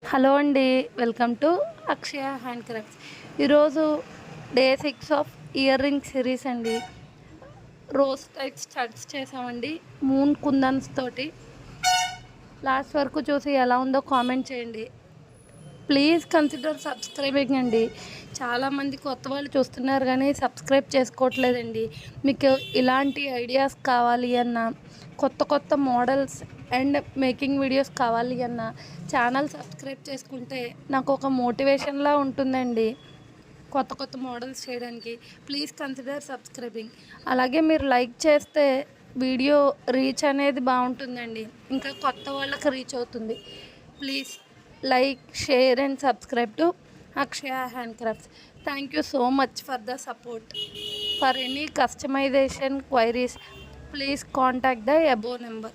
Hello అండి. Welcome to Akshaya hand crafts. ఈరోజు day 6 of year ring series అండి. Rose type studs చేసామండి moon kundans తోటి. లాస్ట్ వరకు చూసి ఎలా ఉందో కామెంట్ చేయండి. ప్లీజ్ కన్సిడర్ సబ్స్క్రైబింగ్ అండి. చాలామంది కొత్త వాళ్ళు చూస్తున్నారు కానీ సబ్స్క్రైబ్ చేసుకోవట్లేదండి. మీకు ఇలాంటి ఐడియాస్ కావాలి అన్న, కొత్త కొత్త మోడల్స్ అండ్ మేకింగ్ వీడియోస్ కావాలి అన్న ఛానల్ సబ్స్క్రైబ్ చేసుకుంటే నాకు ఒక మోటివేషన్లా ఉంటుందండి కొత్త కొత్త మోడల్స్ చేయడానికి. Please consider subscribing. అలాగే మీరు లైక్ చేస్తే వీడియో రీచ్ అనేది బాగుంటుందండి, ఇంకా కొత్త వాళ్ళకి రీచ్ అవుతుంది. Please like, share and subscribe to Akshaya Handcrafts. Thank you so much for the support. For any customization queries, please contact the above number.